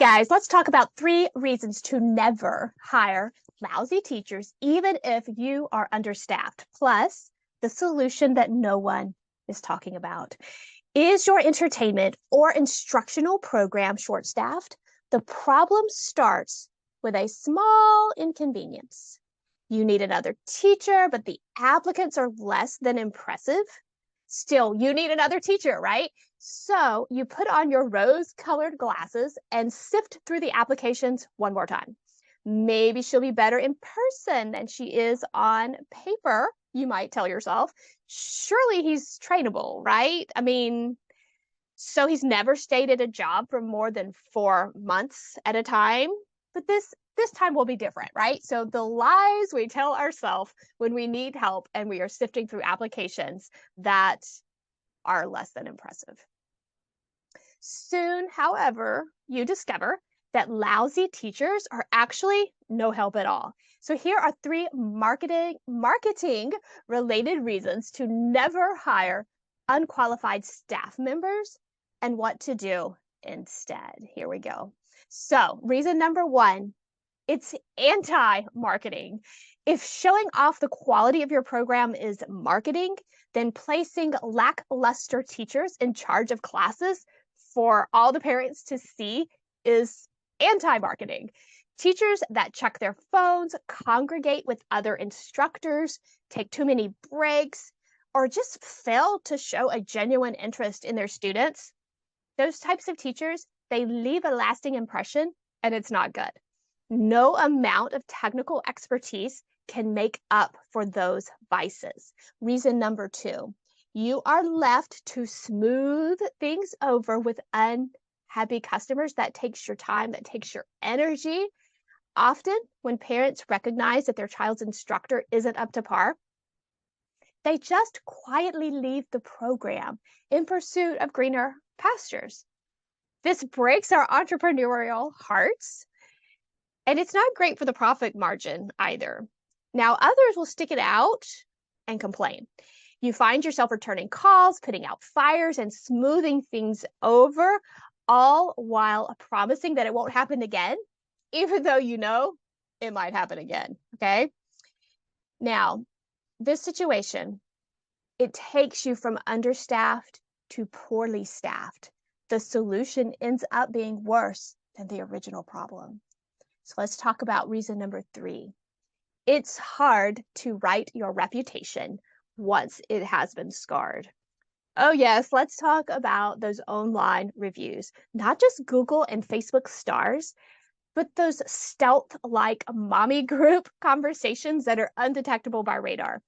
guys, let's talk about 3 reasons to never hire lousy teachers, even if you are understaffed, plus the solution that no one is talking about. Is your entertainment or instructional program short-staffed? The problem starts with a small inconvenience. You need another teacher, but the applicants are less than impressive. Still, you need another teacher, right? So you put on your rose-colored glasses and sift through the applications one more time. Maybe she'll be better in person than she is on paper, you might tell yourself. Surely he's trainable, right? So he's never stayed at a job for more than 4 months at a time. But this time will be different, right? So the lies we tell ourselves when we need help and we are sifting through applications that are less than impressive. Soon, however, you discover that lousy teachers are actually no help at all. So here are 3 marketing related reasons to never hire unqualified staff members and what to do instead. Here we go. So reason number 1, it's anti-marketing. If showing off the quality of your program is marketing, then placing lackluster teachers in charge of classes for all the parents to see is anti-marketing. Teachers that check their phones, congregate with other instructors, take too many breaks, or just fail to show a genuine interest in their students, those types of teachers, they leave a lasting impression, and it's not good. No amount of technical expertise can make up for those vices. Reason number 2, you are left to smooth things over with unhappy customers. That takes your time, that takes your energy. Often, when parents recognize that their child's instructor isn't up to par, they just quietly leave the program in pursuit of greener pastures. This breaks our entrepreneurial hearts, and it's not great for the profit margin either. Now, others will stick it out and complain. You find yourself returning calls, putting out fires, and smoothing things over, all while promising that it won't happen again, even though you know it might happen again, okay? Now, this situation, it takes you from understaffed to poorly staffed. The solution ends up being worse than the original problem. So let's talk about reason number 3. It's hard to right your reputation once it has been scarred. Oh yes, let's talk about those online reviews, not just Google and Facebook stars, but those stealth-like mommy group conversations that are undetectable by radar.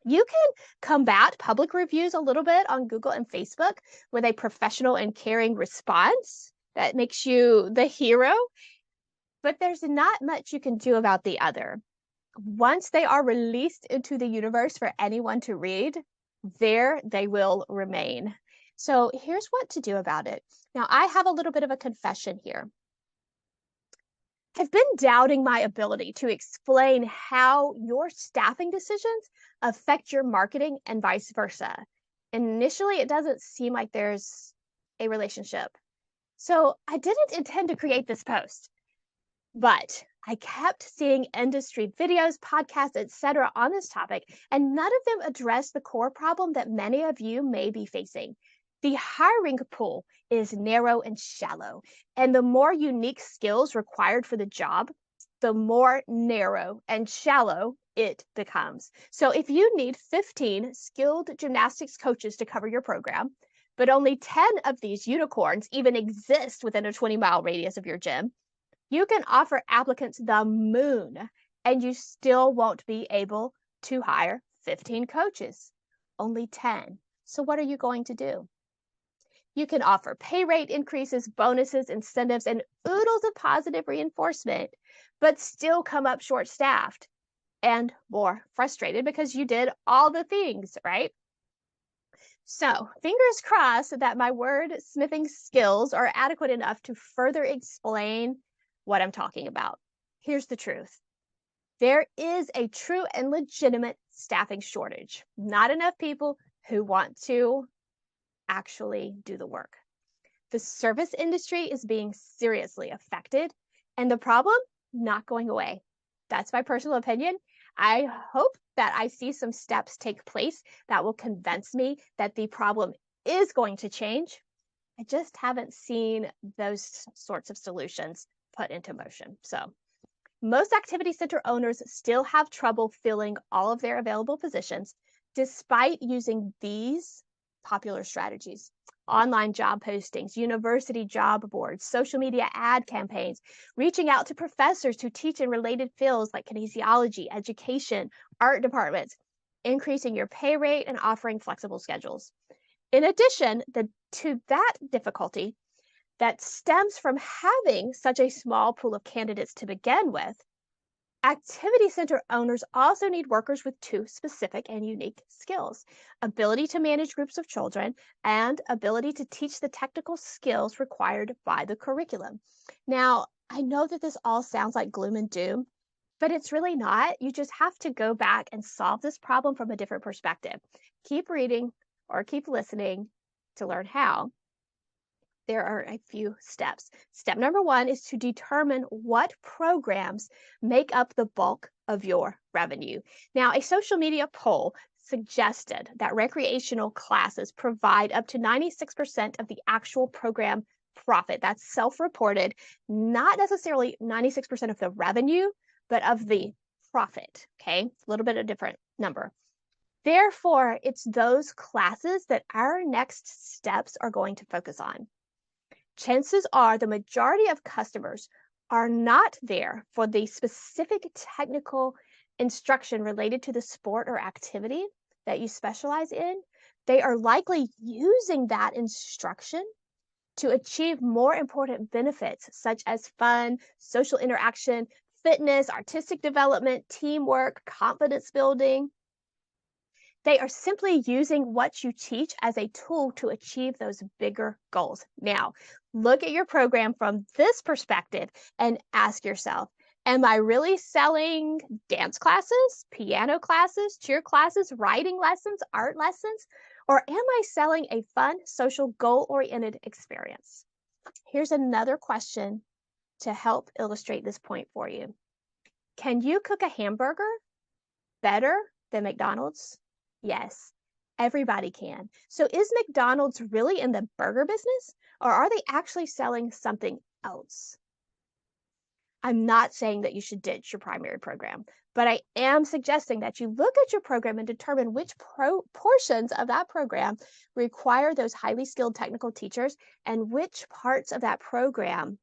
You can combat public reviews a little bit on Google and Facebook with a professional and caring response that makes you the hero, but there's not much you can do about the other. Once they are released into the universe for anyone to read, there they will remain. So here's what to do about it. Now, I have a little bit of a confession here. I've been doubting my ability to explain how your staffing decisions affect your marketing and vice versa. Initially, it doesn't seem like there's a relationship. So I didn't intend to create this post, but I kept seeing industry videos, podcasts, etc. on this topic, and none of them address the core problem that many of you may be facing. The hiring pool is narrow and shallow, and the more unique skills required for the job, the more narrow and shallow it becomes. So if you need 15 skilled gymnastics coaches to cover your program, but only 10 of these unicorns even exist within a 20-mile radius of your gym, you can offer applicants the moon, and you still won't be able to hire 15 coaches, only 10. So what are you going to do? You can offer pay rate increases, bonuses, incentives, and oodles of positive reinforcement, but still come up short-staffed and more frustrated because you did all the things, right? So fingers crossed that my word-smithing skills are adequate enough to further explain what I'm talking about. Here's the truth. There is a true and legitimate staffing shortage. Not enough people who want to actually do the work. The service industry is being seriously affected, and the problem not going away. That's my personal opinion. I hope that I see some steps take place that will convince me that the problem is going to change. I just haven't seen those sorts of solutions put into motion. So, most activity center owners still have trouble filling all of their available positions despite using these popular strategies: online job postings, university job boards, social media ad campaigns, reaching out to professors who teach in related fields like kinesiology, education, art departments, increasing your pay rate, and offering flexible schedules. In addition, to that difficulty, that stems from having such a small pool of candidates to begin with, activity center owners also need workers with two specific and unique skills: ability to manage groups of children and ability to teach the technical skills required by the curriculum. Now, I know that this all sounds like gloom and doom, but it's really not. You just have to go back and solve this problem from a different perspective. Keep reading or keep listening to learn how. There are a few steps. Step number one is to determine what programs make up the bulk of your revenue. Now, a social media poll suggested that recreational classes provide up to 96% of the actual program profit. That's self reported, not necessarily 96% of the revenue, but of the profit. Okay, a little bit of a different number. Therefore, it's those classes that our next steps are going to focus on. Chances are the majority of customers are not there for the specific technical instruction related to the sport or activity that you specialize in. They are likely using that instruction to achieve more important benefits such as fun, social interaction, fitness, artistic development, teamwork, confidence building. They are simply using what you teach as a tool to achieve those bigger goals. Now, look at your program from this perspective and ask yourself, am I really selling dance classes, piano classes, cheer classes, writing lessons, art lessons, or am I selling a fun, social, goal-oriented experience? Here's another question to help illustrate this point for you. Can you cook a hamburger better than McDonald's? Yes, everybody can. So is McDonald's really in the burger business, or are they actually selling something else? I'm not saying that you should ditch your primary program, but I am suggesting that you look at your program and determine which portions of that program require those highly skilled technical teachers and which parts of that program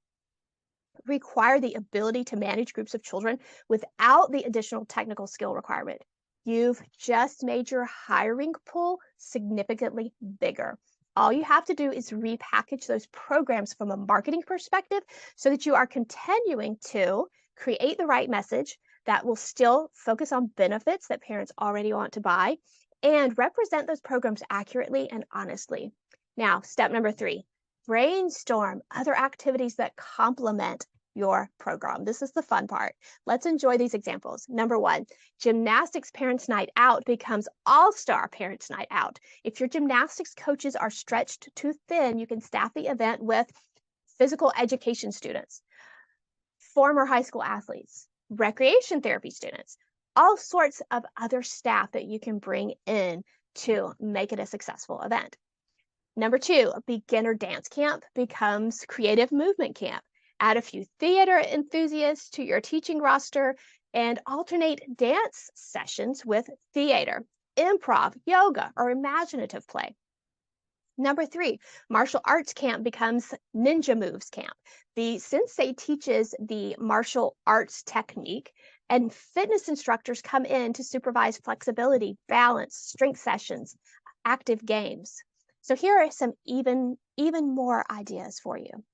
require the ability to manage groups of children without the additional technical skill requirement. You've just made your hiring pool significantly bigger. All you have to do is repackage those programs from a marketing perspective so that you are continuing to create the right message that will still focus on benefits that parents already want to buy and represent those programs accurately and honestly. Now, step number 3, brainstorm other activities that complement your program. This is the fun part. Let's enjoy these examples. Number 1, gymnastics parents' night out becomes all-star parents' night out. If your gymnastics coaches are stretched too thin, you can staff the event with physical education students, former high school athletes, recreation therapy students, all sorts of other staff that you can bring in to make it a successful event. Number 2, a beginner dance camp becomes creative movement camp. Add a few theater enthusiasts to your teaching roster and alternate dance sessions with theater, improv, yoga, or imaginative play. Number 3, martial arts camp becomes ninja moves camp. The sensei teaches the martial arts technique, and fitness instructors come in to supervise flexibility, balance, strength sessions, active games. So here are some even more ideas for you.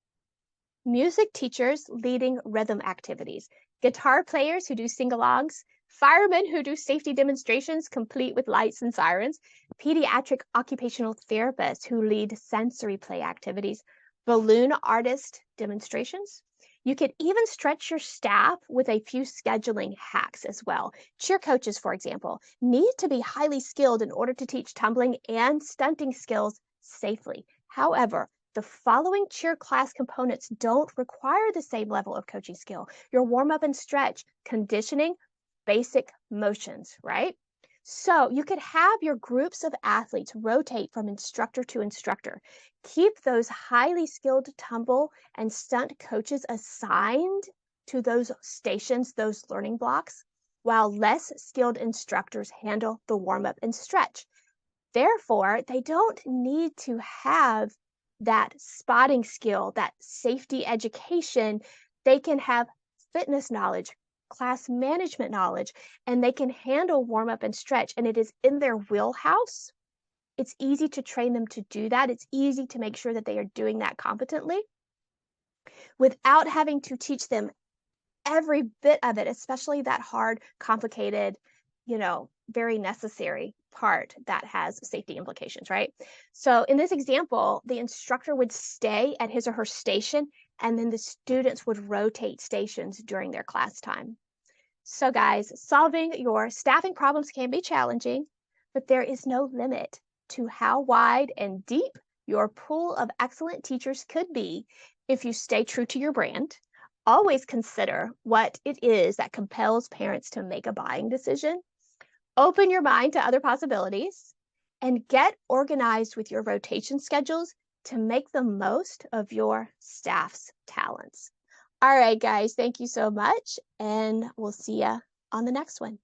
Music teachers leading rhythm activities, guitar players who do sing-alongs, firemen who do safety demonstrations complete with lights and sirens, pediatric occupational therapists who lead sensory play activities, balloon artist demonstrations. You could even stretch your staff with a few scheduling hacks as well. Cheer coaches, for example, need to be highly skilled in order to teach tumbling and stunting skills safely. However, The following cheer class components don't require the same level of coaching skill: your warm up and stretch, conditioning, basic motions, right? So you could have your groups of athletes rotate from instructor to instructor. Keep those highly skilled tumble and stunt coaches assigned to those stations, those learning blocks, while less skilled instructors handle the warm up and stretch. Therefore, they don't need to have that spotting skill, that safety education. They can have fitness knowledge, class management knowledge, and they can handle warm up and stretch. And it is in their wheelhouse. It's easy to train them to do that. It's easy to make sure that they are doing that competently without having to teach them every bit of it, especially that hard, complicated, very necessary part that has safety implications, right? So in this example, the instructor would stay at his or her station, and then the students would rotate stations during their class time. So guys, solving your staffing problems can be challenging, but there is no limit to how wide and deep your pool of excellent teachers could be if you stay true to your brand. Always consider what it is that compels parents to make a buying decision. Open your mind to other possibilities and get organized with your rotation schedules to make the most of your staff's talents. All right, guys, thank you so much, and we'll see you on the next one.